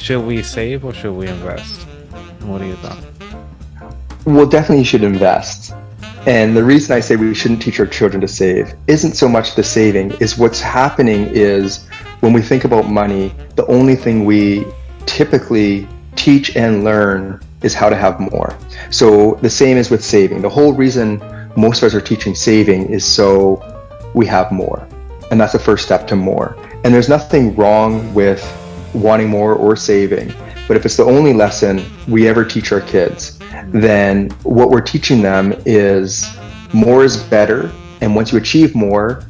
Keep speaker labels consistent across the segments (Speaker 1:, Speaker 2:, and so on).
Speaker 1: Should we save or should we invest? What do you think?
Speaker 2: Well, definitely you should invest. And the reason I say we shouldn't teach our children to save isn't so much the saving, is what's happening is when we think about money, the only thing we typically teach and learn is how to have more. So the same is with saving. The whole reason most of us are teaching saving is so we have more. And that's the first step to more. And there's nothing wrong with wanting more or saving. But if it's the only lesson we ever teach our kids, then what we're teaching them is more is better. And once you achieve more,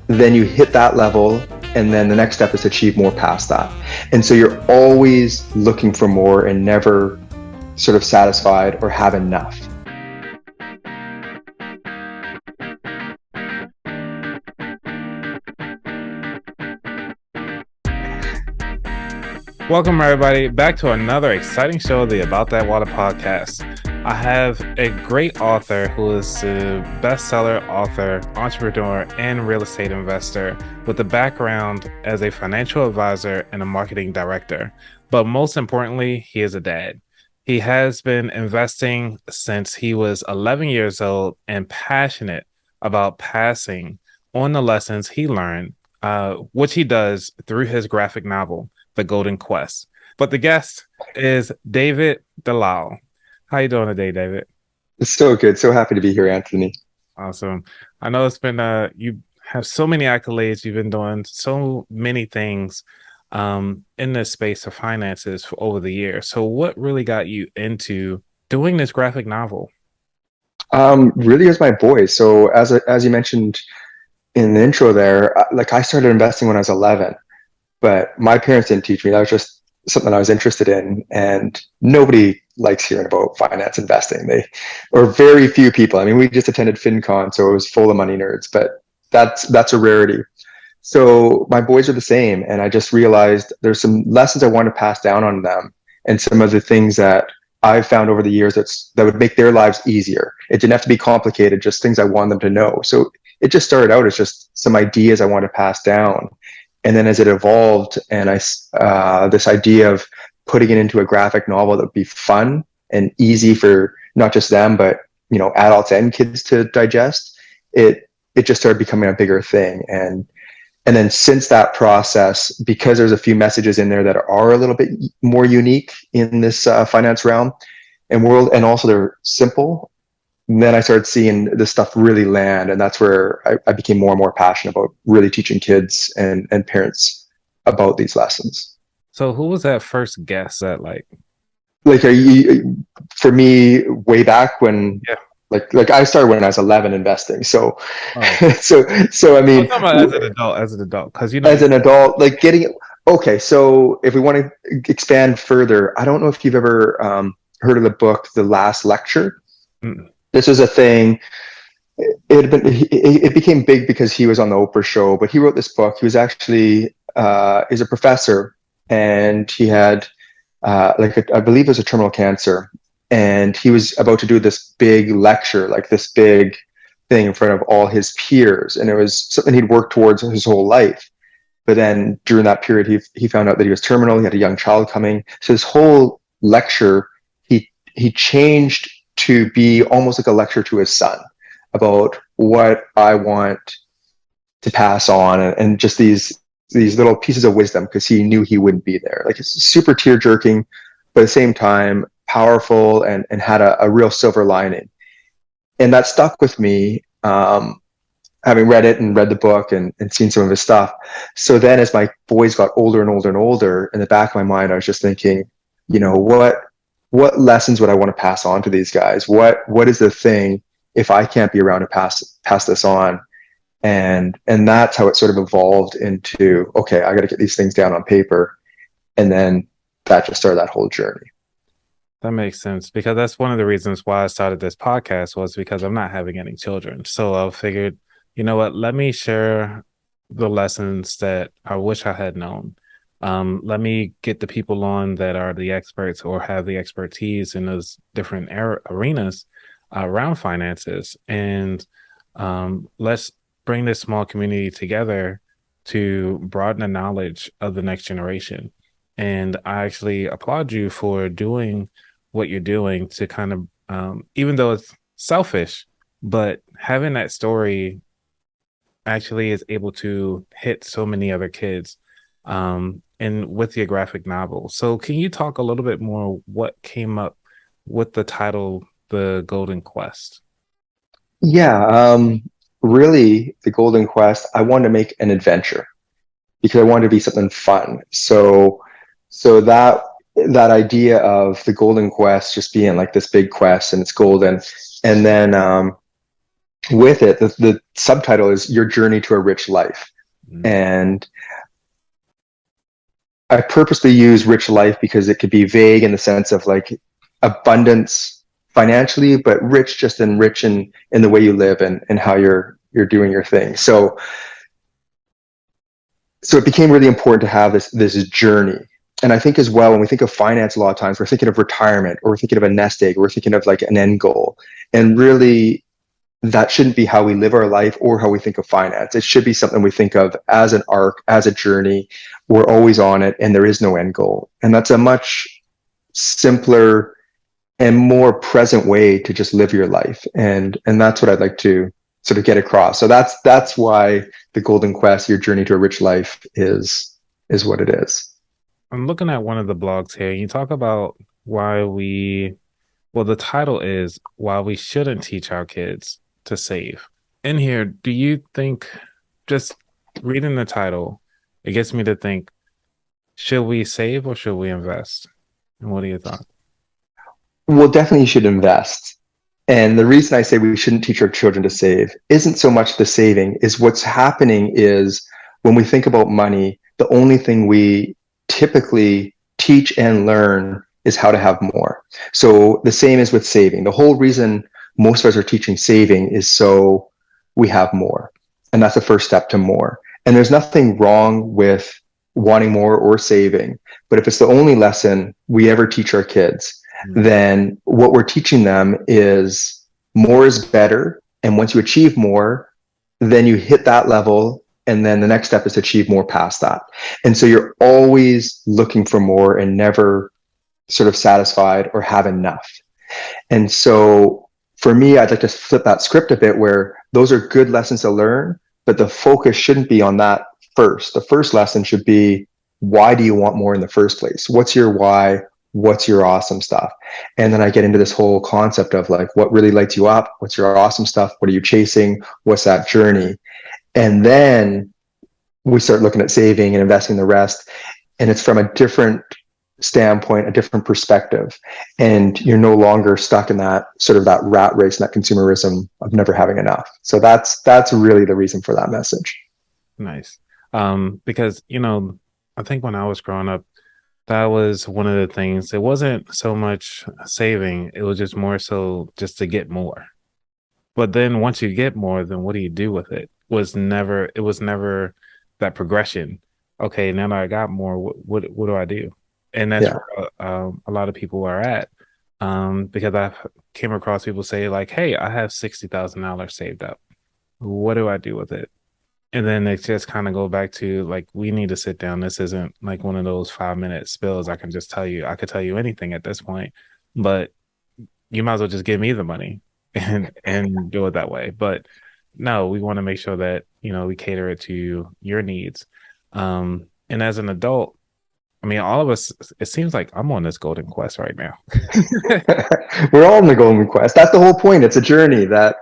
Speaker 2: then you hit that level. And then the next step is to achieve more past that. And so you're always looking for more and never sort of satisfied or have enough.
Speaker 1: Welcome, everybody, back to another exciting show of the About That Water podcast. I have a great author who is a bestseller author, entrepreneur, and real estate investor with a background as a financial advisor and a marketing director. But most importantly, he is a dad. He has been investing since he was 11 years old and passionate about passing on the lessons he learned, which he does through his graphic novel, The Golden Quest. But the guest is David Delisle. How you doing today, David?
Speaker 2: It's so good. So happy to be here, Anthony.
Speaker 1: Awesome. I know it's been you have so many accolades. You've been doing so many things in this space of finances for over the years. So what really got you into doing this graphic novel?
Speaker 2: Really is my boys. So as you mentioned in the intro there, like I started investing when I was 11. But my parents didn't teach me. That was just something I was interested in. And nobody likes hearing about finance investing. Or very few people. I mean, we just attended FinCon, so it was full of money nerds, but that's a rarity. So my boys are the same. And I just realized there's some lessons I want to pass down on them and some of the things that I've found over the years that would make their lives easier. It didn't have to be complicated, just things I want them to know. So it just started out as just some ideas I want to pass down. And then as it evolved, and this idea of putting it into a graphic novel that would be fun and easy for not just them, but adults and kids to digest, it just started becoming a bigger thing. And then since that process, because there's a few messages in there that are a little bit more unique in this finance realm and world, and also they're simple, then I started seeing this stuff really land. And that's where I became more and more passionate about really teaching kids and parents about these lessons.
Speaker 1: So who was that first guest that like?
Speaker 2: Like, for me, way back when,
Speaker 1: Yeah.
Speaker 2: like I started when I was 11 investing. So,
Speaker 1: Oh.
Speaker 2: so I mean,
Speaker 1: I'm talking about as an adult, because
Speaker 2: as an adult, like okay. So if we want to expand further, I don't know if you've ever heard of the book, The Last Lecture.
Speaker 1: Mm.
Speaker 2: This is a thing. It became big because he was on the Oprah show, but he wrote this book. He was actually is a professor, and he had I believe it was a terminal cancer, and he was about to do this big lecture, like this big thing in front of all his peers, and it was something he'd worked towards his whole life. But then during that period, he found out that he was terminal. He had a young child coming, so this whole lecture he changed to be almost like a lecture to his son about what I want to pass on, and just these little pieces of wisdom, because he knew he wouldn't be there. Like, it's super tear jerking, but at the same time powerful, and had a real silver lining. And that stuck with me, having read it and read the book and seen some of his stuff. So then as my boys got older and older and older, in the back of my mind, I was just thinking, what lessons would I want to pass on to these guys? What is the thing, if I can't be around to pass this on? And that's how it sort of evolved into, okay, I got to get these things down on paper. And then that just started that whole journey.
Speaker 1: That makes sense, because that's one of the reasons why I started this podcast, was because I'm not having any children. So I figured, you know what, let me share the lessons that I wish I had known. Let me get the people on that are the experts or have the expertise in those different arenas around finances. And let's bring this small community together to broaden the knowledge of the next generation. And I actually applaud you for doing what you're doing to kind of, even though it's selfish, but having that story actually is able to hit so many other kids, and with your graphic novel. So can you talk a little bit more what came up with the title The Golden Quest?
Speaker 2: Yeah, really, the Golden Quest, I wanted to make an adventure because I wanted to be something fun. So that idea of the Golden Quest just being like this big quest and it's golden, and then with it, the subtitle is Your Journey to a Rich Life.
Speaker 1: Mm.
Speaker 2: And I purposely use rich life because it could be vague in the sense of like abundance financially, but rich just in rich in the way you live and how you're doing your thing. So it became really important to have this journey. And I think as well, when we think of finance, a lot of times we're thinking of retirement, or we're thinking of a nest egg, or we're thinking of like an end goal. And really, that shouldn't be how we live our life or how we think of finance. It should be something we think of as an arc, as a journey. We're always on it, and there is no end goal. And that's a much simpler and more present way to just live your life. And that's what I'd like to sort of get across. So that's why the Golden Quest, Your Journey to a Rich Life, is what it is.
Speaker 1: I'm looking at one of the blogs here. You talk about why well, the title is Why We Shouldn't Teach Our Kids to Save. In here, do you think, just reading the title, it gets me to think, should we save or should we invest? And what are your thoughts?
Speaker 2: Well, definitely you should invest. And the reason I say we shouldn't teach our children to save isn't so much the saving, is what's happening is when we think about money, the only thing we typically teach and learn is how to have more. So the same is with saving. The whole reason most of us are teaching saving is so we have more. And that's the first step to more. And there's nothing wrong with wanting more or saving. But if it's the only lesson we ever teach our kids,
Speaker 1: Mm.
Speaker 2: then what we're teaching them is more is better. And once you achieve more, then you hit that level. And then the next step is to achieve more past that. And so you're always looking for more and never sort of satisfied or have enough. And so for me, I'd like to flip that script a bit where those are good lessons to learn, but the focus shouldn't be on that first. The first lesson should be, why do you want more in the first place? What's your why? What's your awesome stuff? And then I get into this whole concept of like, what really lights you up? What's your awesome stuff? What are you chasing? What's that journey? And then we start looking at saving and investing the rest. And it's from a different standpoint, a different perspective. And you're no longer stuck in that sort of that rat race and that consumerism of never having enough. So that's really the reason for that message.
Speaker 1: Nice. Because, I think when I was growing up, that was one of the things. It wasn't so much saving, it was just more so just to get more. But then once you get more, then what do you do with it? It was never that progression. Okay, now that I got more, what do I do? And that's
Speaker 2: Yeah.
Speaker 1: where a lot of people are at. Because I came across people say like, "Hey, I have $60,000 saved up. What do I do with it?" And then it just kind of go back to like, we need to sit down. This isn't like one of those 5 minute spills. I can just tell you, I could tell you anything at this point, but you might as well just give me the money and do it that way. But no, we want to make sure that, we cater it to your needs. And as an adult, I mean, all of us, it seems like I'm on this golden quest right now.
Speaker 2: We're all in the golden quest. That's the whole point. It's a journey that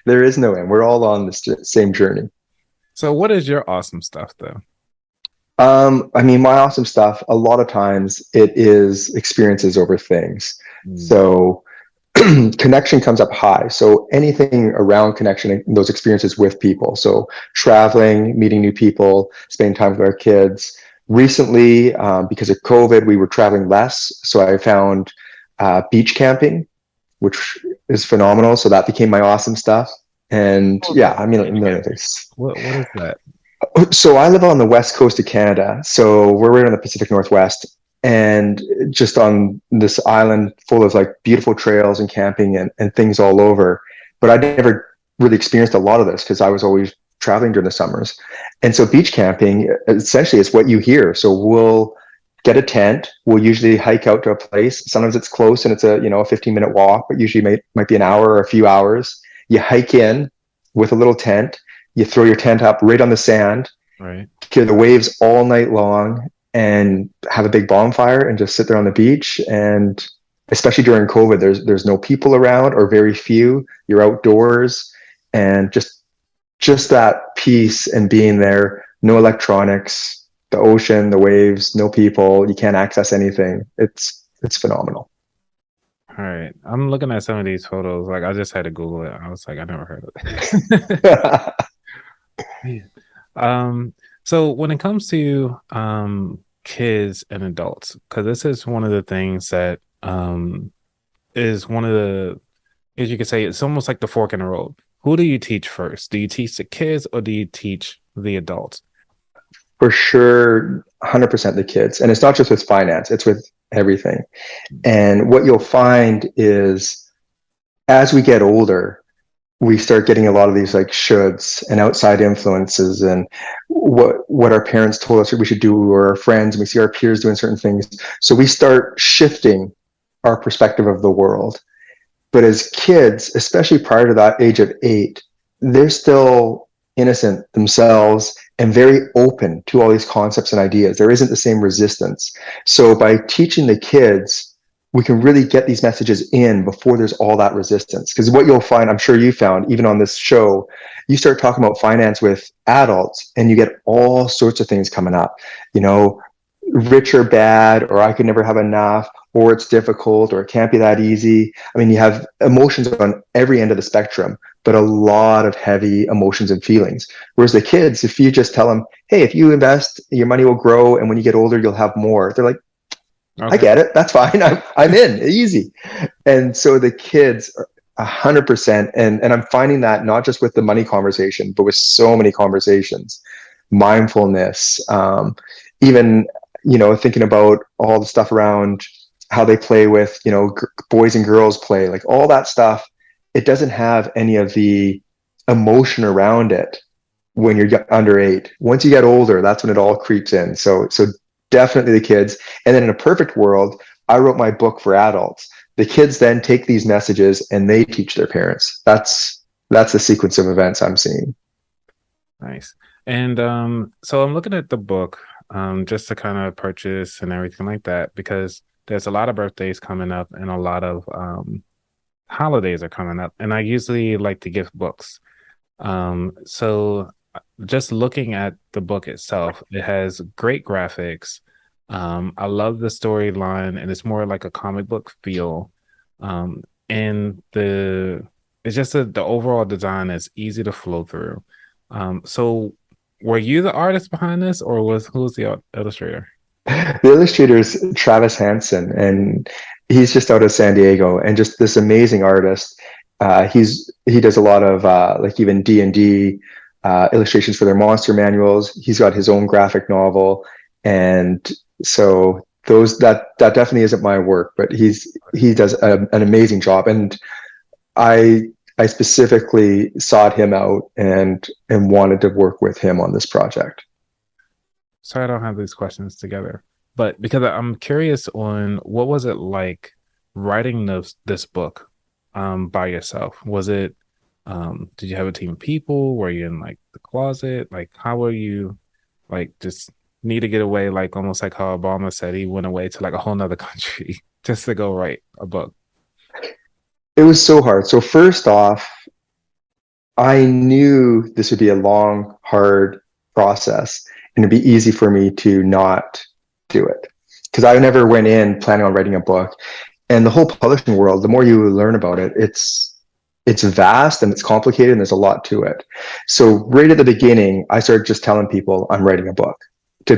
Speaker 2: there is no end. We're all on this same journey.
Speaker 1: So what is your awesome stuff though?
Speaker 2: I mean, my awesome stuff, a lot of times it is experiences over things.
Speaker 1: Mm.
Speaker 2: So connection comes up high. So anything around connection, those experiences with people. So traveling, meeting new people, spending time with our kids. Recently, because of COVID, we were traveling less. So I found beach camping, which is phenomenal. So that became my awesome stuff. And
Speaker 1: Oh,
Speaker 2: yeah,
Speaker 1: no.
Speaker 2: I mean, a million things.
Speaker 1: What is that?
Speaker 2: So I live on the west coast of Canada. So we're right on the Pacific Northwest, and just on this island full of like beautiful trails and camping and things all over. But I never really experienced a lot of this because I was always traveling during the summers. And so beach camping essentially is what you hear. So we'll get a tent. We'll usually hike out to a place. Sometimes it's close and it's a, a 15-minute walk, but usually might be an hour or a few hours. You hike in with a little tent. You throw your tent up right on the sand,
Speaker 1: Right.
Speaker 2: hear the waves all night long, and have a big bonfire and just sit there on the beach. And especially during COVID, there's no people around or very few. You're outdoors, and just that peace and being there. No electronics, the ocean, the waves, no people. You can't access anything. It's phenomenal.
Speaker 1: All right. I'm looking at some of these photos. Like I just had to Google it. I was like, I never heard of it. Yeah. So when it comes to kids and adults, because this is one of the things that is one of the, as you could say, it's almost like the fork in the road. Who do you teach first? Do you teach the kids or do you teach the adults?
Speaker 2: For sure, 100% the kids. And it's not just with finance, it's with everything. And what you'll find is as we get older, we start getting a lot of these like shoulds and outside influences and what our parents told us we should do, or our friends, and we see our peers doing certain things. So we start shifting our perspective of the world. But as kids, especially prior to that age of 8, they're still innocent themselves and very open to all these concepts and ideas. There isn't the same resistance. So by teaching the kids, we can really get these messages in before there's all that resistance. Because what you'll find, I'm sure you found, even on this show, you start talking about finance with adults and you get all sorts of things coming up. Rich or bad, or I could never have enough, or it's difficult, or it can't be that easy. I mean, you have emotions on every end of the spectrum, but a lot of heavy emotions and feelings. Whereas the kids, if you just tell them, hey, if you invest, your money will grow, and when you get older, you'll have more. They're like, I
Speaker 1: Okay.
Speaker 2: get it. That's fine. I'm in. Easy. And so the kids are 100%. And I'm finding that not just with the money conversation, but with so many conversations, mindfulness, even, thinking about all the stuff around how they play with, boys and girls play, like all that stuff. It doesn't have any of the emotion around it when you're under 8. Once you get older, that's when it all creeps in. So definitely the kids. And then in a perfect world, I wrote my book for adults. The kids then take these messages and they teach their parents. That's the sequence of events I'm seeing.
Speaker 1: Nice. And so I'm looking at the book just to kind of purchase and everything like that because there's a lot of birthdays coming up and a lot of holidays are coming up. And I usually like to give books. So just looking at the book itself, it has great graphics. I love the storyline, and it's more like a comic book feel. And it's just the overall design is easy to flow through. So were you the artist behind this, or who's the illustrator?
Speaker 2: The illustrator is Travis Hansen, and he's just out of San Diego, and just this amazing artist. He does a lot of like even D&D illustrations for their monster manuals. He's got his own graphic novel, and so that definitely isn't my work, but he does an amazing job, and I I specifically sought him out and wanted to work with him on this project.
Speaker 1: Sorry, I don't have these questions together, but because I'm curious on what was it like writing this book by yourself? Was it did you have a team of people? Were you in like the closet? Like how were you like just need to get away, like almost like how Obama said he went away to like a whole nother country just to go write a book?
Speaker 2: It was so hard. So first off, I knew this would be a long, hard process, and it'd be easy for me to not do it because I never went in planning on writing a book. And the whole publishing world, the more you learn about it, it's vast and it's complicated and there's a lot to it. So right at the beginning, I started just telling people I'm writing a book to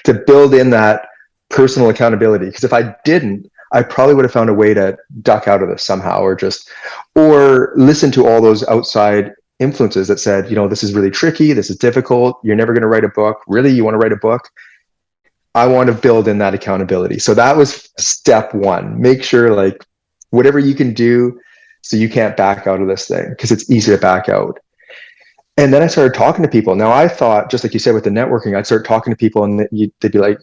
Speaker 2: to build in that personal accountability. Because if I didn't, I probably would have found a way to duck out of this somehow, or listen to all those outside influences that said, this is really tricky, this is difficult, you're never going to write a book. Really, you want to write a book? I want to build in that accountability. So that was step one. Make sure like whatever you can do so you can't back out of this thing because it's easy to back out. And then I started talking to people. Now I thought, just like you said with the networking, I'd start talking to people and they'd be like,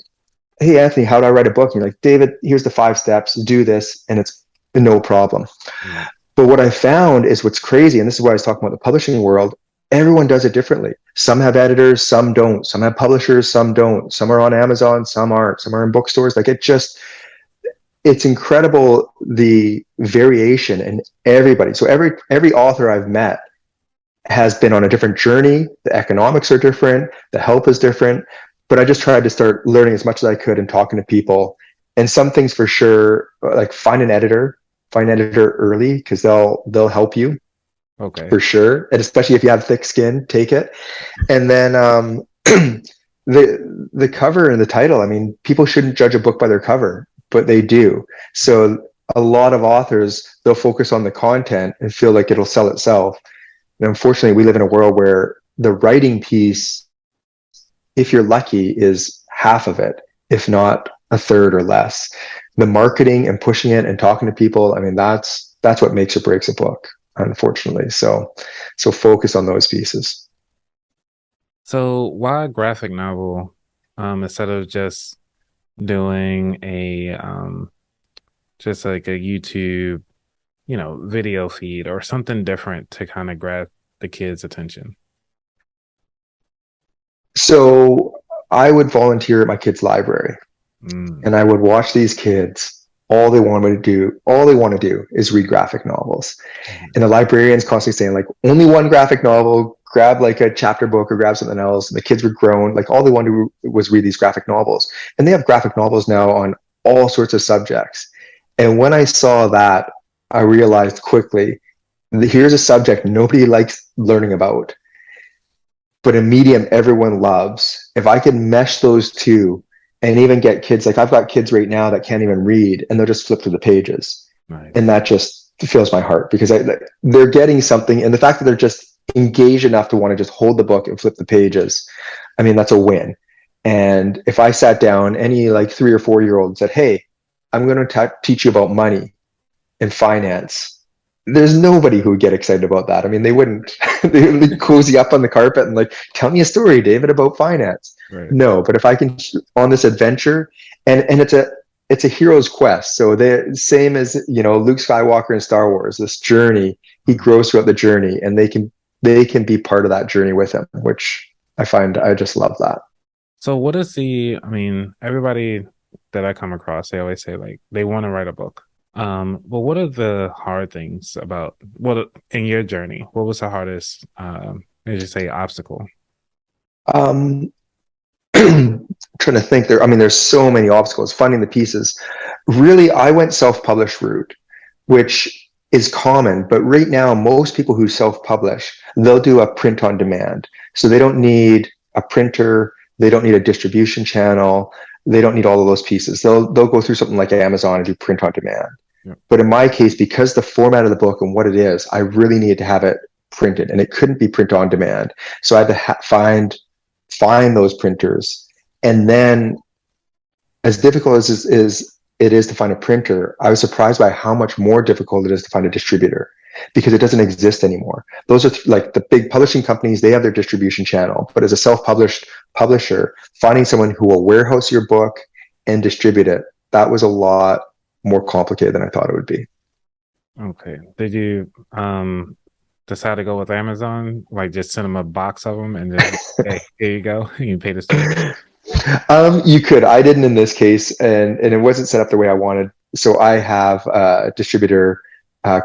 Speaker 2: hey, Anthony, how do I write a book? And you're like, David, here's the 5 steps, do this, and it's no problem.
Speaker 1: Right.
Speaker 2: But what I found is what's crazy, and this is why I was talking about the publishing world, everyone does it differently. Some have editors, some don't. Some have publishers, some don't. Some are on Amazon, some aren't. Some are in bookstores. Like it's incredible the variation in everybody. So every author I've met has been on a different journey. The economics are different, the help is different. But I just tried to start learning as much as I could and talking to people. And some things for sure, like find an editor early because they'll help you
Speaker 1: Okay.
Speaker 2: for sure. And especially if you have thick skin, take it. And then the cover and the title. I mean, people shouldn't judge a book by their cover, but they do. So a lot of authors they'll focus on the content and feel like it'll sell itself. And unfortunately, we live in a world where the writing piece, if you're lucky, is half of it, if not a third or less. The marketing and pushing it and talking to people, I mean, that's what makes or breaks a book, unfortunately. So focus on those pieces.
Speaker 1: So why a graphic novel instead of just doing a just like a YouTube, video feed or something different to kind of grab the kids' attention?
Speaker 2: So I would volunteer at my kids' library
Speaker 1: Mm,
Speaker 2: and I would watch these kids. All they want to do is read graphic novels.
Speaker 1: mhm.
Speaker 2: And the librarian's constantly saying, like, only one graphic novel, grab like a chapter book or grab something else. And the kids were grown. Like, all they wanted to do was read these graphic novels. And they have graphic novels now on all sorts of subjects. And when I saw that, I realized quickly here's a subject nobody likes learning about, but a medium everyone loves. If I could mesh those two and even get kids, like I've got kids right now that can't even read and they'll just flip through the pages. And
Speaker 1: Nice.
Speaker 2: that just fills my heart because they're getting something. And the fact that they're just engaged enough to want to just hold the book and flip the pages, I mean, that's a win. And if I sat down, any like 3 or 4 year old said, hey, I'm going to teach you about money and finance, there's nobody who would get excited about that. I mean, they wouldn't. They would cozy up on the carpet and like, tell me a story, David, about finance.
Speaker 1: Right.
Speaker 2: No, but if I can on this adventure, and it's a hero's quest. So the same as Luke Skywalker in Star Wars. This journey, he
Speaker 1: Mhm.
Speaker 2: grows throughout the journey, and they can be part of that journey with him, which I just love that.
Speaker 1: So what is I mean, everybody that I come across, they always say like they want to write a book. But what are the hard things about what in your journey? What was the hardest, as you say, obstacle?
Speaker 2: Um, trying to think there. I mean, there's so many obstacles. Finding the pieces. Really, I went self-published route, which is common. But right now, most people who self-publish, they'll do a print on demand. So they don't need a printer. They don't need a distribution channel. They don't need all of those pieces. They'll go through something like Amazon and do print on demand.
Speaker 1: Yep.
Speaker 2: But in my case, because the format of the book and what it is, I really needed to have it printed, and it couldn't be print on demand. So I had to find those printers, and then as difficult as it is to find a printer, I was surprised by how much more difficult it is to find a distributor because it doesn't exist anymore. Those are like the big publishing companies, they have their distribution channel, but as a self-published publisher, finding someone who will warehouse your book and distribute it, that was a lot more complicated than I thought it would be.
Speaker 1: Okay. Did you decide to go with Amazon? Like just send them a box of them and just hey, here you go. You pay the store.
Speaker 2: You could. I didn't in this case, and it wasn't set up the way I wanted. So I have a distributor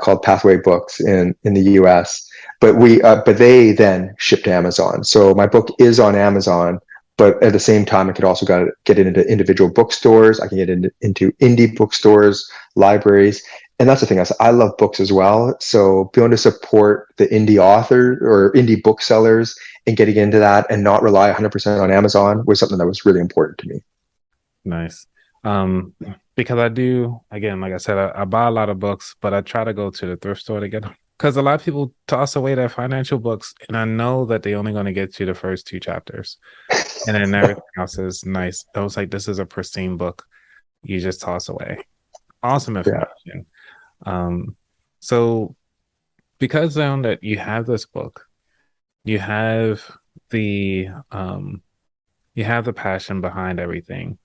Speaker 2: called Pathway Books in the U.S. But they then ship to Amazon. So my book is on Amazon, but at the same time, I could also get it into individual bookstores. I can get into indie bookstores, libraries, and that's the thing. I love books as well. So being able to support the indie author or indie booksellers and getting into that and not rely 100% on Amazon was something that was really important to me.
Speaker 1: Nice. Um, because I do, again, like I said, I buy a lot of books, but I try to go to the thrift store to get them. Because a lot of people toss away their financial books, and I know that they're only going to get you the first two chapters, and then everything else is nice. I was like, this is a pristine book. You just toss away. Awesome
Speaker 2: Yeah.
Speaker 1: information. Um, so because now that you have this book, you have the um, you have the passion behind everything.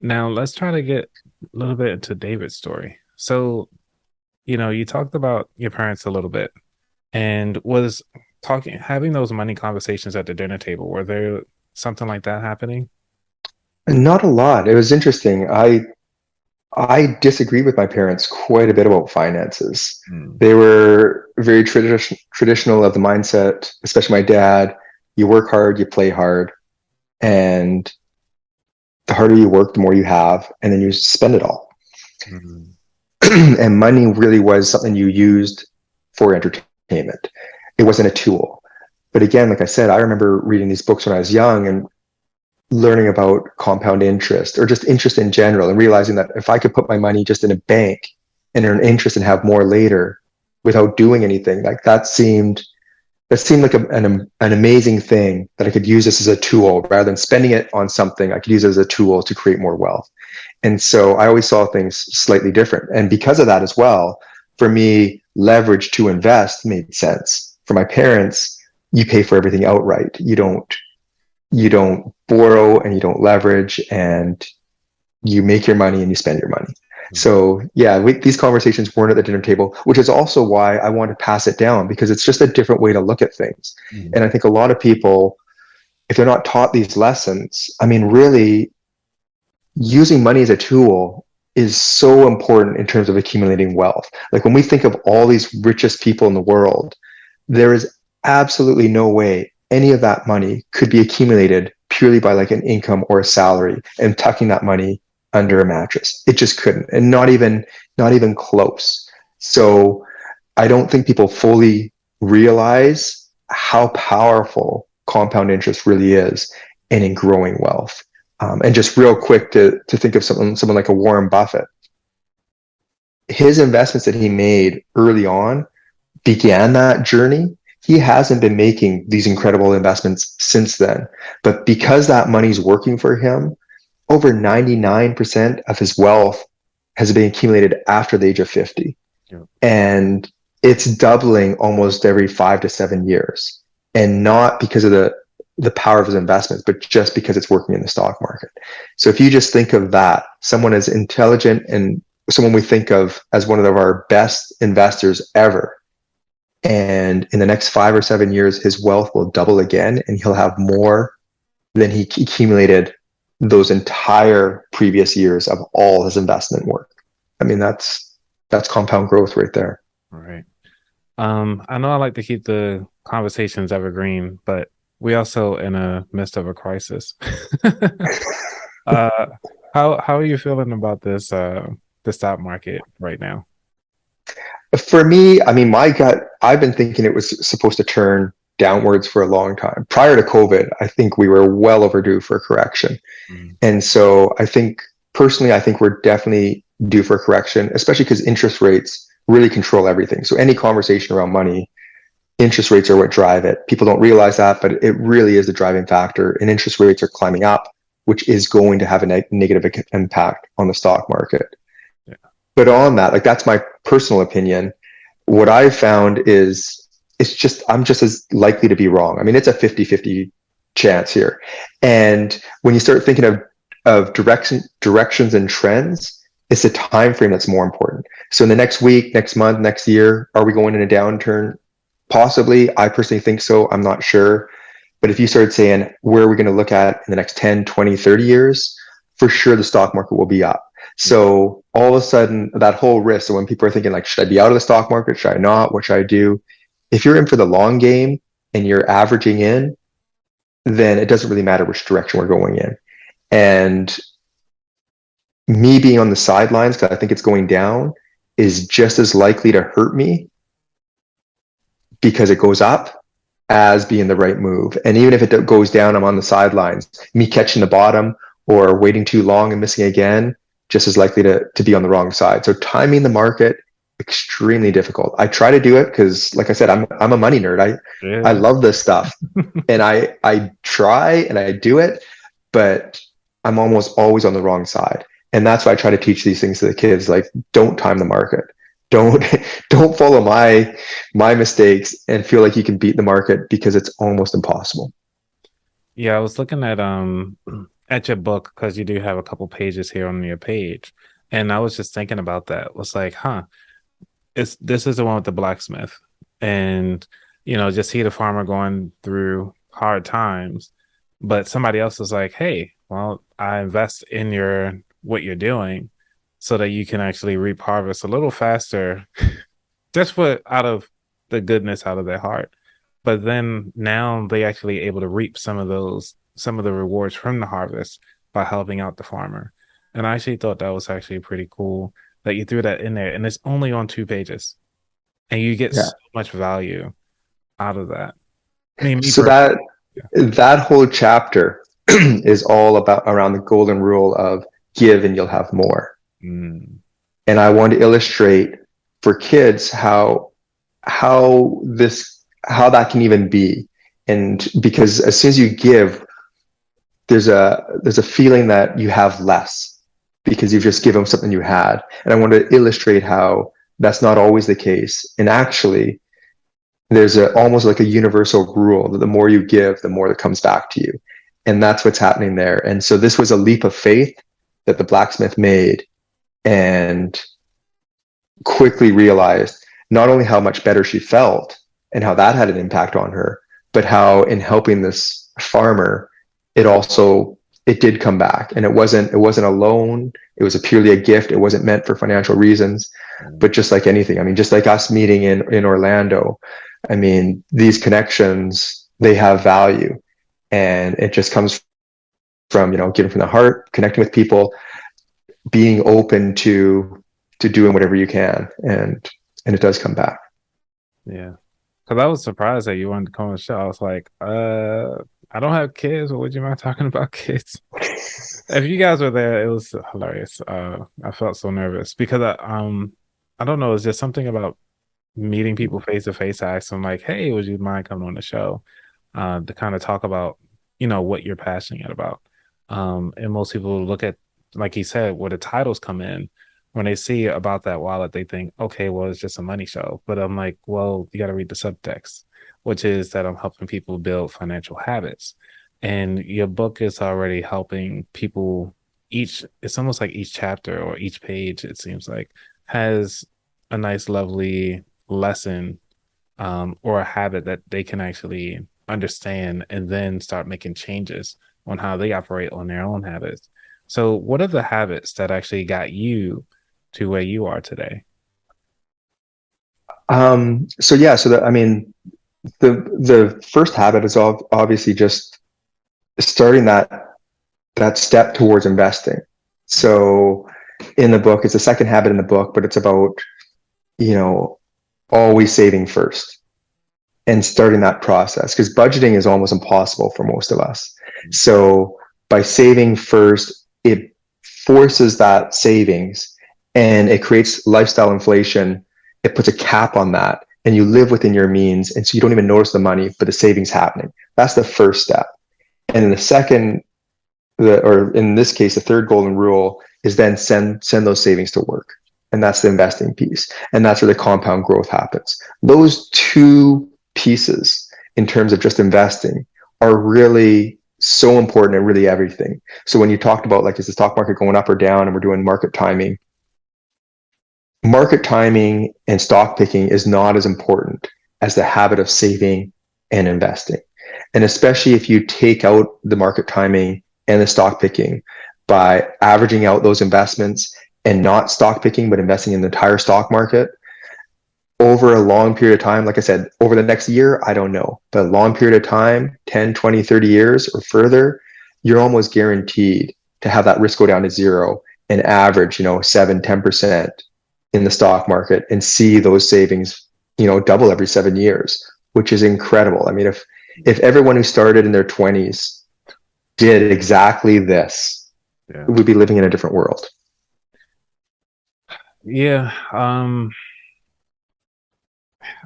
Speaker 1: Now let's try to get a little bit into David's story. So, you talked about your parents a little bit and was having those money conversations at the dinner table. Were there something like that happening?
Speaker 2: Not a lot. It was interesting. I disagree with my parents quite a bit about finances.
Speaker 1: Hmm.
Speaker 2: They were very traditional of the mindset, especially my dad. You work hard, you play hard, and the harder you work, the more you have, and then you spend it all.
Speaker 1: Hmm.
Speaker 2: And money really was something you used for entertainment. It wasn't a tool. But again, like I said, I remember reading these books when I was young and learning about compound interest or just interest in general and realizing that if I could put my money just in a bank and earn interest and have more later without doing anything, like that seemed like an amazing thing that I could use this as a tool rather than spending it on something. I could use it as a tool to create more wealth. And so I always saw things slightly different. And because of that as well, for me, leverage to invest made sense. For my parents, you pay for everything outright. You don't borrow and you don't leverage, and you make your money and you spend your money. So yeah, these conversations weren't at the dinner table, which is also why I want to pass it down, because it's just a different way to look at things.
Speaker 1: Hmm.
Speaker 2: And I think a lot of people, if they're not taught these lessons, I mean, really using money as a tool is so important in terms of accumulating wealth. Like when we think of all these richest people in the world, there is absolutely no way any of that money could be accumulated purely by like an income or a salary and tucking that money under a mattress. It just couldn't, and not even close. So I don't think people fully realize how powerful compound interest really is in growing wealth. And just real quick to think of someone like a Warren Buffett, his investments that he made early on began that journey. He hasn't been making these incredible investments since then. But because that money's working for him, over 99% of his wealth has been accumulated after the age of 50.
Speaker 1: Yeah.
Speaker 2: And it's doubling almost every 5 to 7 years. And not because of the power of his investments, but just because it's working in the stock market. So if you just think of that, someone as intelligent and someone we think of as one of our best investors ever, and in the next 5 or 7 years, his wealth will double again, and he'll have more than he accumulated those entire previous years of all his investment work. I mean, that's compound growth right there.
Speaker 1: All right. I know I like to keep the conversations evergreen, but we also in a midst of a crisis. uh, how are you feeling about the stock market right now?
Speaker 2: For me, I mean, my gut, I've been thinking it was supposed to turn downwards for a long time. Prior to COVID, I think we were well overdue for a correction.
Speaker 1: Mm.
Speaker 2: And so I think personally, I think we're definitely due for a correction, especially because interest rates really control everything. So any conversation around money, interest rates are what drive it. People don't realize that, but it really is the driving factor. And interest rates are climbing up, which is going to have a negative impact on the stock market.
Speaker 1: Yeah.
Speaker 2: But on that, like that's my personal opinion. What I've found is I'm just as likely to be wrong. I mean, it's a 50-50 chance here. And when you start thinking of directions and trends, it's the time frame that's more important. So in the next week, next month, next year, are we going in a downturn? Possibly. I personally think so. I'm not sure. But if you started saying, where are we going to look at in the next 10, 20, 30 years, for sure the stock market will be up. So all of a sudden, that whole risk. So when people are thinking, like, should I be out of the stock market? Should I not? What should I do? If you're in for the long game and you're averaging in, then it doesn't really matter which direction we're going in. And me being on the sidelines, because I think it's going down, is just as likely to hurt me because it goes up as being the right move. And even if it goes down, I'm on the sidelines. Me catching the bottom or waiting too long and missing again, just as likely to be on the wrong side. So timing the market, extremely difficult. I try to do it because, like I said, I'm a money nerd. I
Speaker 1: Yeah.
Speaker 2: love this stuff, and I try and I do it, but I'm almost always on the wrong side. And that's why I try to teach these things to the kids. Like, don't time the market. Don't don't follow my mistakes and feel like you can beat the market, because it's almost impossible.
Speaker 1: Yeah, I was looking at at your book because you do have a couple pages here on your page, and I was just thinking about that. Was like, huh, it's this is the one with the blacksmith, and just see the farmer going through hard times, but somebody else is like, hey, well, I invest in your what you're doing so that you can actually reap harvest a little faster, just put out of the goodness out of their heart. But then now they actually able to reap some of the rewards from the harvest by helping out the farmer. And I actually thought that was actually pretty cool that you threw that in there. And it's only on 2 pages. And you get
Speaker 2: Yeah.
Speaker 1: so much value out of that. I mean, me
Speaker 2: So
Speaker 1: personally. Yeah.
Speaker 2: that whole chapter is all about around the golden rule of give and you'll have more.
Speaker 1: Mm,
Speaker 2: And I want to illustrate for kids how that can even be. And because as soon as you give, there's a feeling that you have less because you've just given them something you had. And I want to illustrate how that's not always the case. And actually, there's almost like a universal rule that the more you give, the more that comes back to you. And that's what's happening there. And so this was a leap of faith that the blacksmith made and quickly realized not only how much better she felt and how that had an impact on her, but how in helping this farmer, it did come back. And it wasn't a loan. It was purely a gift. It wasn't meant for financial reasons.
Speaker 1: mm,
Speaker 2: But just like anything, I mean, just like us meeting in Orlando, I mean, these connections, they have value. And it just comes from, giving from the heart, connecting with people, being open to doing whatever you can. And it does come back.
Speaker 1: yeah. Because I was surprised that you wanted to come on the show. I was like, I don't have kids. But would you mind talking about kids? If you guys were there, it was hilarious. I felt so nervous because I don't know, it's just something about meeting people face to face. I asked them like, "Hey, would you mind coming on the show?" To kind of talk about, what you're passionate about. And most people look at, like he said, where the titles come in. When they see about that wallet, they think, okay, well, it's just a money show. But I'm like, well, you got to read the subtext, which is that I'm helping people build financial habits. And your book is already helping people. It's almost like each chapter or each page, it seems like, has a nice, lovely lesson, or a habit that they can actually understand and then start making changes on how they operate on their own habits. So, what are the habits that actually got you to where you are today?
Speaker 2: So yeah, I mean, the first habit is obviously just starting that step towards investing. So in the book, it's the second habit in the book, but it's about, you know, always saving first and starting that process because budgeting is almost impossible for most of us. So by saving first, it forces that savings and it creates lifestyle inflation. It puts a cap on that and you live within your means. And so you don't even notice the money, but the savings happening. That's the first step. And then the second, or in this case, the third golden rule is then send those savings to work. And that's the investing piece. And that's where the compound growth happens. Those two pieces in terms of just investing are really so important and really everything. So when you talked about like, is the stock market going up or down and we're doing market timing and stock picking is not as important as the habit of saving and investing. And especially if you take out the market timing and the stock picking by averaging out those investments and not stock picking, but investing in the entire stock market over a long period of time. Like I said, over the next year, I don't know, but a long period of time, 10, 20, 30 years or further, you're almost guaranteed to have that risk go down to zero and average, 7, 10% in the stock market and see those savings, double every 7 years, which is incredible. I mean, if everyone who started in their 20s did exactly this,
Speaker 1: Yeah.
Speaker 2: we'd be living in a different world.
Speaker 1: Yeah.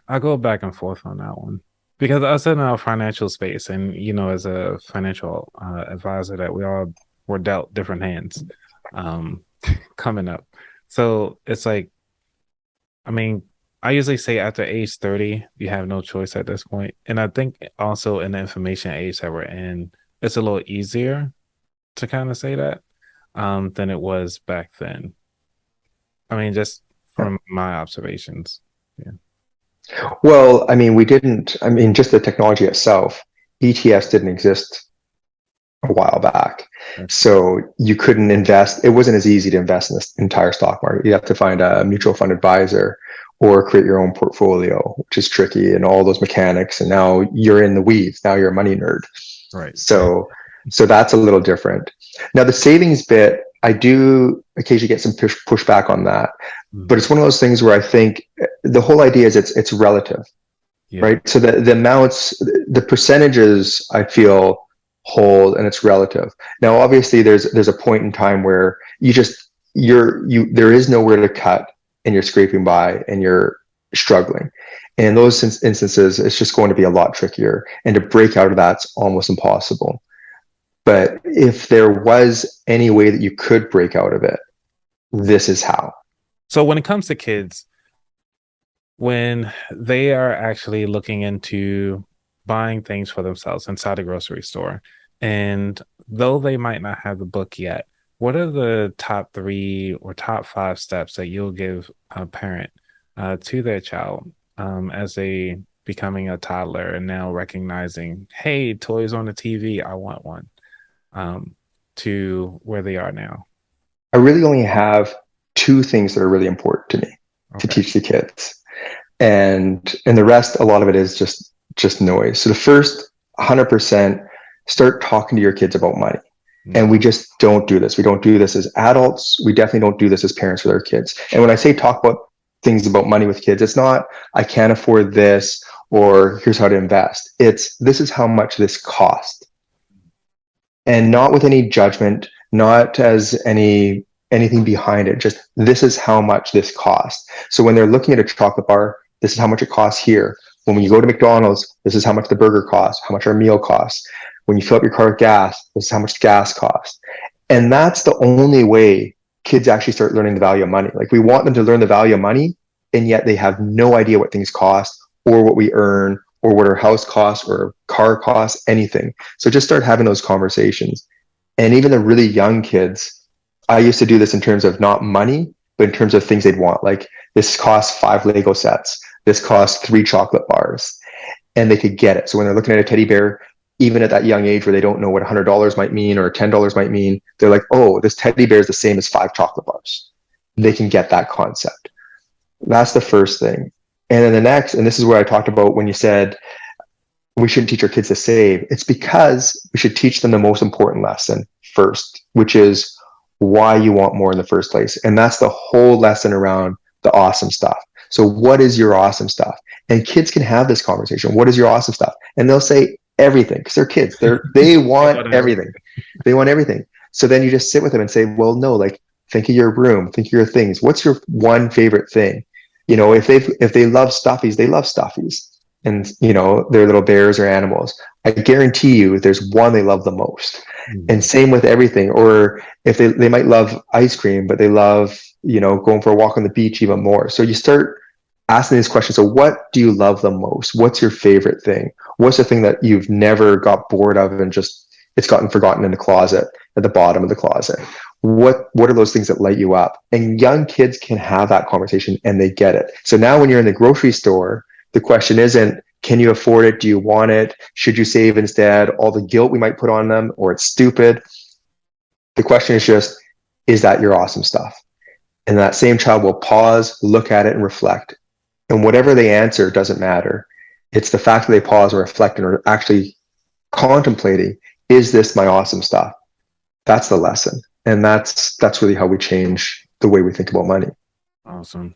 Speaker 1: I go back and forth on that one because I said in our financial space, and as a financial advisor, that we all were dealt different hands, um, coming up. So it's like, I mean, I usually say after age 30, you have no choice at this point. And I think also in the information age that we're in, it's a little easier to kind of say that than it was back then. I mean, just
Speaker 2: Yeah.
Speaker 1: from my observations. Yeah.
Speaker 2: Well, I mean, we didn't, I mean, just the technology itself, ETFs didn't exist a while back.
Speaker 1: That's true.
Speaker 2: So you couldn't invest. It wasn't as easy to invest in this entire stock market. You have to find a mutual fund advisor or create your own portfolio, which is tricky and all those mechanics. And now you're in the weeds. Now you're a money nerd.
Speaker 1: Right.
Speaker 2: So, so that's a little different. Now the savings bit, I do occasionally get some pushback on that,
Speaker 1: Mm.
Speaker 2: but it's one of those things where I think the whole idea is it's relative,
Speaker 1: Yeah.
Speaker 2: right? So the amounts, the percentages, I feel hold, and it's relative. Now, obviously, there's a point in time where you there is nowhere to cut, and you're scraping by, and you're struggling. And in those instances, it's just going to be a lot trickier, and to break out of that's almost impossible. But if there was any way that you could break out of it, this is how.
Speaker 1: So when it comes to kids, when they are actually looking into buying things for themselves inside a grocery store, and though they might not have the book yet, what are the top three or top five steps that you'll give a parent to their child as they becoming a toddler and now recognizing, hey, toys on the TV, I want one, to where they are now?
Speaker 2: I really only have two things that are really important to me to
Speaker 1: Okay.
Speaker 2: teach the kids, and the rest, a lot of it is just noise. So the first 100%, start talking to your kids about money.
Speaker 1: Mm.
Speaker 2: And we just don't do this. We don't do this as adults. We definitely don't do this as parents with our kids. And when I say talk about things about money with kids, it's not I can't afford this or here's how to invest. It's this is how much this costs, and not with any judgment, not as anything behind it. Just this is how much this costs. So when they're looking at a chocolate bar, this is how much it costs here. When you go to McDonald's, this is how much the burger costs, how much our meal costs. When you fill up your car with gas, this is how much gas costs. And that's the only way kids actually start learning the value of money. Like we want them to learn the value of money, and yet they have no idea what things cost or what we earn or what our house costs or car costs, anything. So just start having those conversations. And even the really young kids, I used to do this in terms of not money, but in terms of things they'd want. Like this costs 5 Lego sets. This costs 3 chocolate bars. And they could get it. So when they're looking at a teddy bear, even at that young age where they don't know what $100 might mean or $10 might mean, they're like, oh, this teddy bear is the same as 5 chocolate bars. They can get that concept. That's the first thing. And then the next, and this is where I talked about when you said we shouldn't teach our kids to save. It's because we should teach them the most important lesson first, which is why you want more in the first place. And that's the whole lesson around the awesome stuff. So what is your awesome stuff? And kids can have this conversation. What is your awesome stuff? And they'll say everything because they're kids. They want everything. They want everything. So then you just sit with them and say, well, no, like think of your room, think of your things. What's your one favorite thing? You know, if they love stuffies, they love stuffies. And you know, they're little bears or animals. I guarantee you there's one they love the most. And same with everything. Or if they might love ice cream, but they love, you know, going for a walk on the beach even more. So you start asking these questions. So what do you love the most? What's your favorite thing? What's the thing that you've never got bored of and just it's gotten forgotten in the closet at the bottom of the closet? What are those things that light you up? And young kids can have that conversation and they get it. So now when you're in the grocery store, the question isn't, can you afford it? Do you want it? Should you save instead? All the guilt we might put on them, or it's stupid. The question is just, is that your awesome stuff? And that same child will pause, look at it, and reflect. And whatever they answer doesn't matter. It's the fact that they pause and reflect and are actually contemplating, is this my awesome stuff? That's the lesson. And that's really how we change the way we think about money.
Speaker 1: Awesome.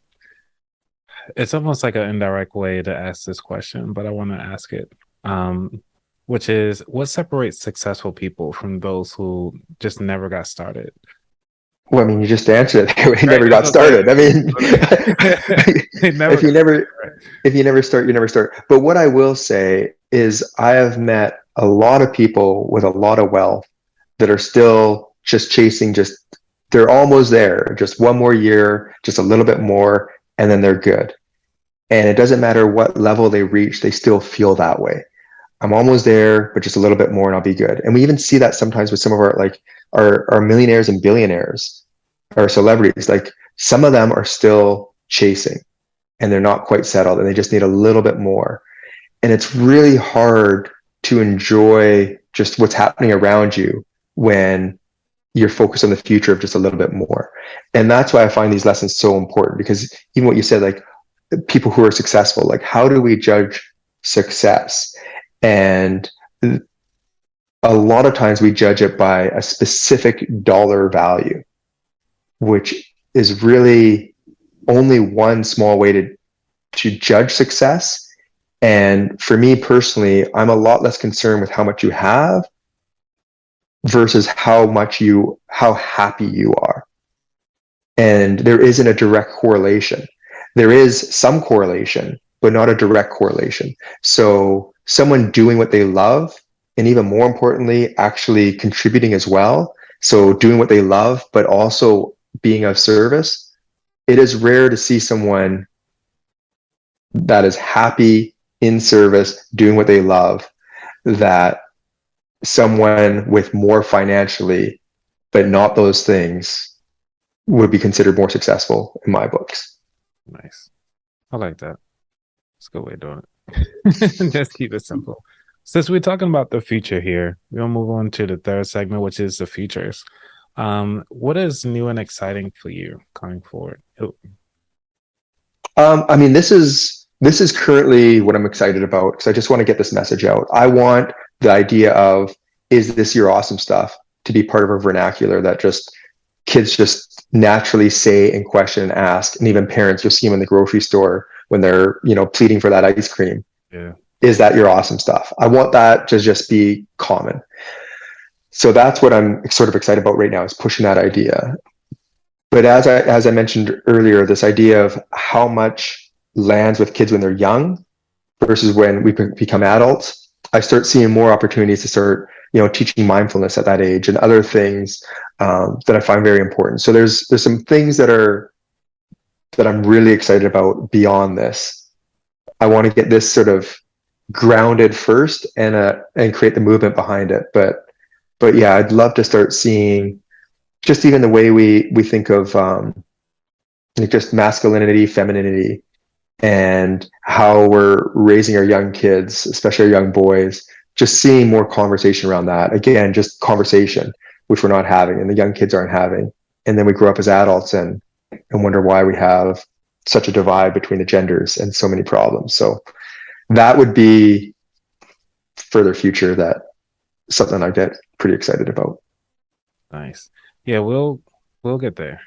Speaker 1: It's almost like an indirect way to ask this question, but I want to ask it, which is what separates successful people from those who just never got started?
Speaker 2: Well, I mean, you just answered it. They
Speaker 1: Right,
Speaker 2: never got started. I mean,
Speaker 1: they never
Speaker 2: if you never start, you never start. But what I will say is I have met a lot of people with a lot of wealth that are still just chasing, they're almost there. Just one more year, just a little bit more, and then they're good. And it doesn't matter what level they reach, they still feel that way. I'm almost there, but just a little bit more and I'll be good. And we even see that sometimes with some of our like our millionaires and billionaires, our celebrities. Like some of them are still chasing and they're not quite settled and they just need a little bit more. And it's really hard to enjoy just what's happening around you when you're focused on the future of just a little bit more. And that's why I find these lessons so important, because even what you said, like people who are successful, like how do we judge success? And a lot of times we judge it by a specific dollar value, which is really only one small way to judge success. And for me personally, I'm a lot less concerned with how much you have versus how happy you are. And there isn't a direct correlation. There is some correlation, but not a direct correlation. So someone doing what they love, and even more importantly, actually contributing as well. So doing what they love, but also being of service. It is rare to see someone that is happy in service, doing what they love, that someone with more financially, but not those things, would be considered more successful in my books.
Speaker 1: Nice. I like that. It's a good way of doing it. Just keep it simple. Since we're talking about the future here, we'll move on to the third segment, which is the futures. What is new and exciting for you going forward?
Speaker 2: I mean, this is currently what I'm excited about because I just want to get this message out. I want the idea of, is this your awesome stuff, to be part of a vernacular that just kids just naturally say and question and ask, and even parents, you'll see them in the grocery store when they're, pleading for that ice cream.
Speaker 1: Yeah.
Speaker 2: Is that your awesome stuff? I want that to just be common. So that's what I'm sort of excited about right now, is pushing that idea. But as I mentioned earlier, this idea of how much lands with kids when they're young versus when we become adults, I start seeing more opportunities to start, teaching mindfulness at that age and other things that I find very important. So there's some things that I'm really excited about beyond this. I want to get this sort of grounded first and create the movement behind it. But yeah, I'd love to start seeing just even the way we think of like just masculinity, femininity, and how we're raising our young kids, especially our young boys, just seeing more conversation around that. Again, just conversation, which we're not having and the young kids aren't having. And then we grow up as adults and wonder why we have such a divide between the genders and so many problems. So that would be further future, that something I get pretty excited about.
Speaker 1: Nice. Yeah, we'll get there.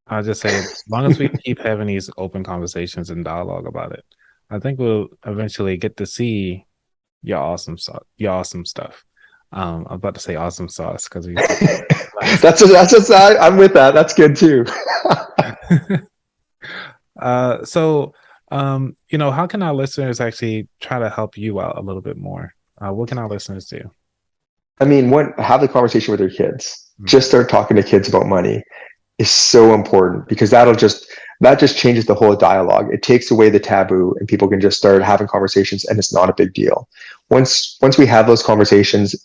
Speaker 1: I'll just say, as long as we keep having these open conversations and dialogue about it, I think we'll eventually get to see your awesome stuff. Your awesome stuff. I'm about to say awesome sauce because we.
Speaker 2: I'm with that. That's good too.
Speaker 1: So, how can our listeners actually try to help you out a little bit more? What can our listeners do?
Speaker 2: I mean, have the conversation with your kids. Just start talking to kids about money is so important, because that just changes the whole dialogue. It takes away the taboo and people can just start having conversations and it's not a big deal. Once we have those conversations,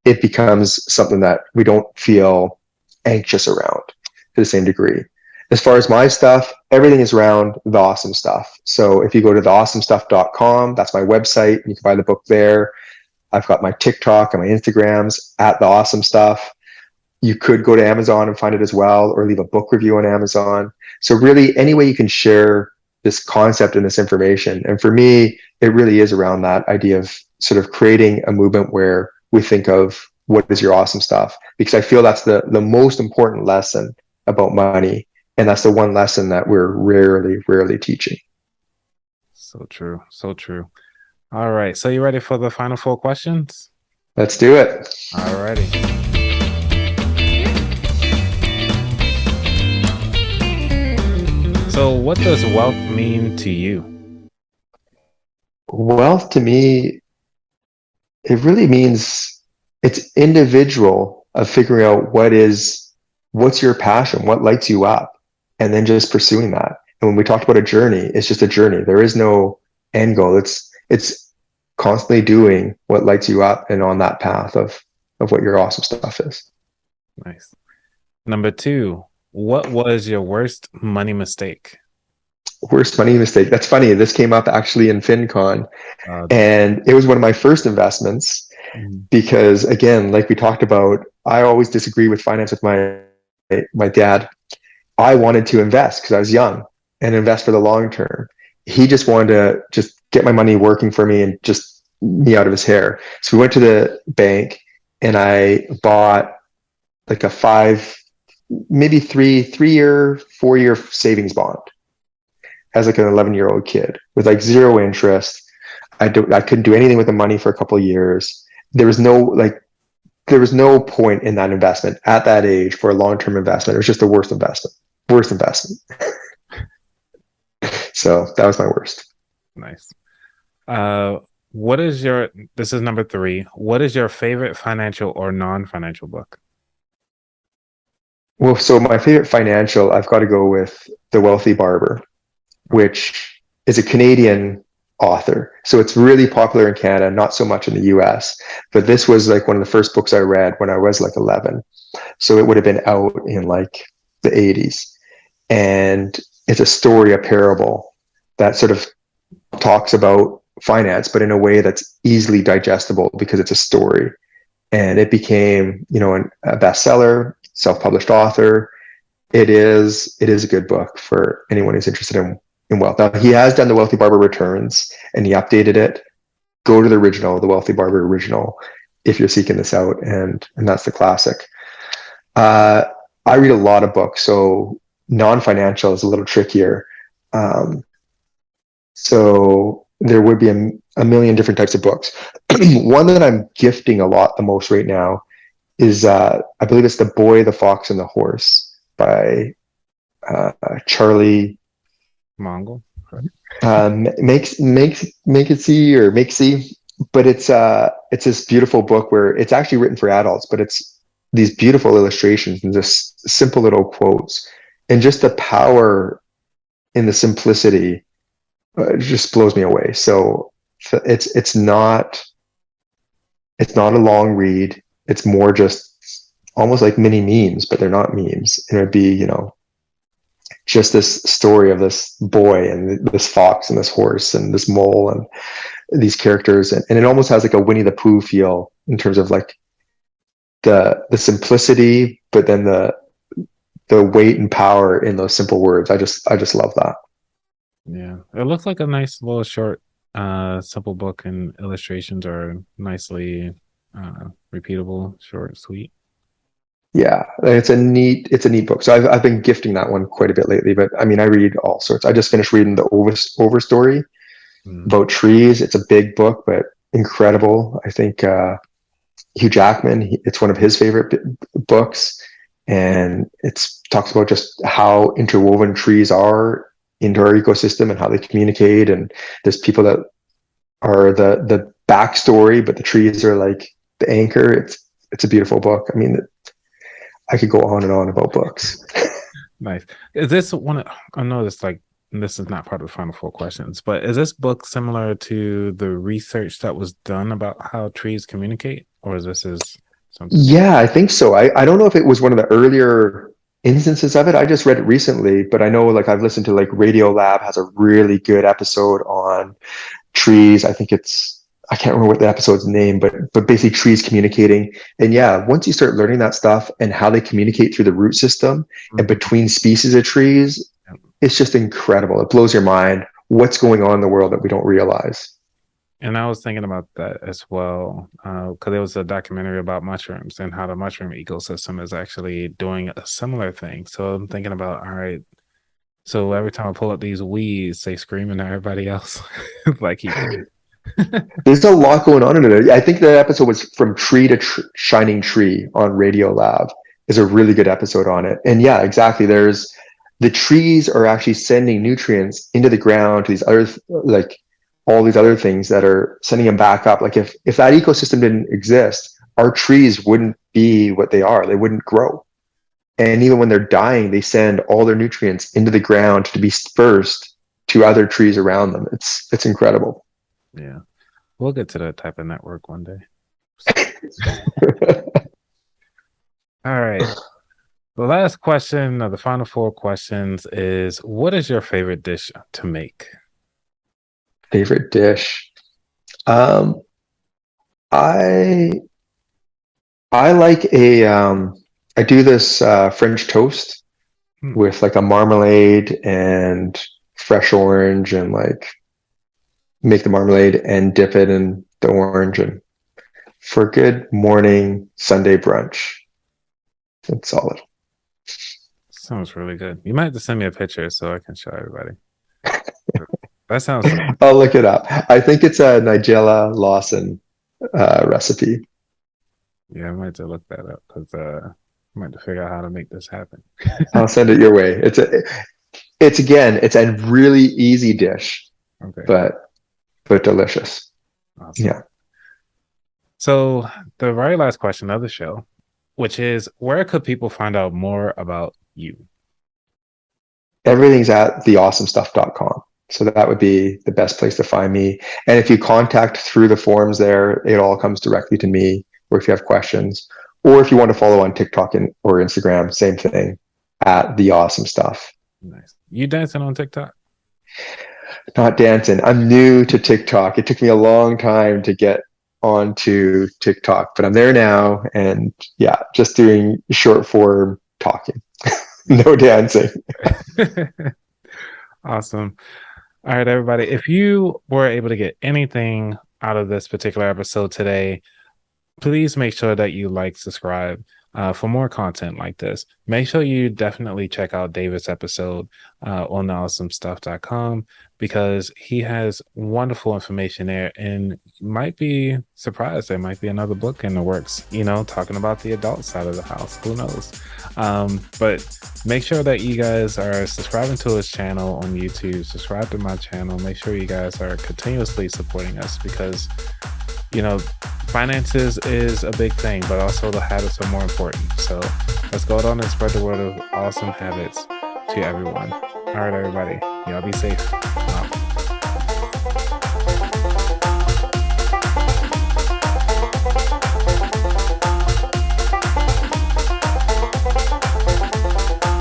Speaker 2: it becomes something that we don't feel anxious around to the same degree. As far as my stuff, everything is around The Awesome Stuff. So if you go to theawesomestuff.com, that's my website. You can buy the book there. I've got my TikTok and my Instagrams at The Awesome Stuff. You could go to Amazon and find it as well, or leave a book review on Amazon. So really, any way you can share this concept and this information. And for me, it really is around that idea of sort of creating a movement where we think of what is your awesome stuff, because I feel that's the most important lesson about money. And that's the one lesson that we're rarely teaching.
Speaker 1: So true. So true. All right. So you ready for the final 4 questions?
Speaker 2: Let's do it.
Speaker 1: All righty. So what does wealth mean to you?
Speaker 2: Wealth to me, it really means it's individual of figuring out what's your passion, what lights you up, and then just pursuing that. And when we talked about a journey, it's just a journey. There is no end goal. It's constantly doing what lights you up and on that path of what your awesome stuff is.
Speaker 1: Nice. Number two, what was your worst money mistake?
Speaker 2: Worst money mistake. That's funny. This came up actually in FinCon,
Speaker 1: Uh,
Speaker 2: and it was one of my first investments
Speaker 1: mm,
Speaker 2: because, again, like we talked about, I always disagree with finance with my dad. I wanted to invest because I was young and invest for the long term. He just wanted to just get my money working for me and just me out of his hair. So we went to the bank and I bought like a maybe 3 year, 4 year savings bond as like an 11-year-old kid with like zero interest. I couldn't do anything with the money for a couple of years. There was no like there was no point in that investment at that age for a long-term investment. It was just the worst investment. Worst investment. So that was my worst.
Speaker 1: nice. Uh, what is your, this is number three. What is your favorite financial or non-financial book?
Speaker 2: Well, so my favorite financial, I've got to go with The Wealthy Barber, which is a Canadian author. So it's really popular in Canada, not so much in the US. But this was like one of the first books I read when I was like 11. So it would have been out in like the 80s. And it's a story, a parable that sort of talks about finance, but in a way that's easily digestible because it's a story. And it became, a bestseller, self-published author. It is a good book for anyone who's interested in wealth. Now he has done The Wealthy Barber Returns and he updated it. Go to the original, The Wealthy Barber original, if you're seeking this out, and that's the classic. I read a lot of books, so non-financial is a little trickier. Um, so there would be a million different types of books. One that I'm gifting a lot the most right now is I believe it's The Boy, the Fox, and the Horse by Charlie
Speaker 1: Mongol.
Speaker 2: make it see or make see. But it's this beautiful book where it's actually written for adults, but it's these beautiful illustrations and just simple little quotes and just the power in the simplicity it just blows me away. So it's not a long read. It's more just almost like mini memes, but they're not memes. And it'd be, just this story of this boy and this fox and this horse and this mole and these characters. And it almost has like a Winnie the Pooh feel in terms of like the simplicity, but then the weight and power in those simple words. I just love that.
Speaker 1: Yeah. It looks like a nice little short, simple book, and illustrations are nicely repeatable, short, sweet.
Speaker 2: Yeah, it's a neat book. So I've been gifting that one quite a bit lately. But I mean, I read all sorts. I just finished reading the Over story
Speaker 1: Mm.
Speaker 2: about trees. It's a big book, but incredible. I think Hugh Jackman. It's one of his favorite books, and it's talks about just how interwoven trees are into our ecosystem and how they communicate. And there's people that are the backstory, but the trees are like the anchor. It's a beautiful book. I mean, I could go on and on about books.
Speaker 1: Nice. Is this one? I know this like this is not part of the final four questions, but is this book similar to the research that was done about how trees communicate, or is this is something different?
Speaker 2: Yeah, I think so. I don't know if it was one of the earlier instances of it. I just read it recently, but I know like I've listened to like Radio Lab has a really good episode on trees. I can't remember what the episode's name, but basically trees communicating. And yeah, once you start learning that stuff and how they communicate through the root system and
Speaker 1: Mhm.
Speaker 2: between species of trees,
Speaker 1: Yeah.
Speaker 2: it's just incredible. It blows your mind what's going on in the world that we don't realize.
Speaker 1: And I was thinking about that as well, because there was a documentary about mushrooms and how the mushroom ecosystem is actually doing a similar thing. So I'm thinking about, all right, so every time I pull up these weeds, they screaming at everybody else, like keep going.
Speaker 2: There's a lot going on in it. I think the episode was From Tree to Shining Tree on Radio Lab is a really good episode on it. And yeah, exactly. There's the trees are actually sending nutrients into the ground to these other like all these other things that are sending them back up. Like if that ecosystem didn't exist, our trees wouldn't be what they are. They wouldn't grow. And even when they're dying, they send all their nutrients into the ground to be dispersed to other trees around them. It's incredible.
Speaker 1: Yeah. We'll get to that type of network one day. All right. The last question of the final four questions is, what is your favorite dish to make?
Speaker 2: Favorite dish. Um, I I like I do this French toast
Speaker 1: Hmm,
Speaker 2: with like a marmalade and fresh orange and like make the marmalade and dip it in the orange and for good morning Sunday brunch. It's solid.
Speaker 1: sounds really good. You might have to send me a picture so I can show everybody. That sounds
Speaker 2: I'll look it up. I think it's a Nigella Lawson recipe.
Speaker 1: yeah, I might have to look that up because I might have to figure out how to make this happen.
Speaker 2: I'll send it your way. It's again, it's a really easy dish,
Speaker 1: Okay,
Speaker 2: but delicious.
Speaker 1: awesome.
Speaker 2: Yeah.
Speaker 1: So the very last question of the show, which is, where could people find out more about you?
Speaker 2: Everything's at theawesomestuff.com. So that would be the best place to find me. And if you contact through the forums there, it all comes directly to me, or if you have questions, or if you want to follow on TikTok or Instagram, same thing at the awesome stuff.
Speaker 1: Nice. You dancing on TikTok?
Speaker 2: Not dancing. I'm new to TikTok. It took me a long time to get onto TikTok, but I'm there now. And yeah, just doing short form talking, no dancing.
Speaker 1: Awesome. All right, everybody. If you were able to get anything out of this particular episode today, please make sure that you like, subscribe for more content like this. Make sure you definitely check out David's episode on awesomestuff.com because he has wonderful information there and you might be surprised. There might be another book in the works, talking about the adult side of the house. Who knows? But make sure that you guys are subscribing to his channel on YouTube, subscribe to my channel. Make sure you guys are continuously supporting us because finances is a big thing, but also the habits are more important. So let's go on and spread the word of awesome habits to everyone. All right, everybody. Y'all be safe. Wow.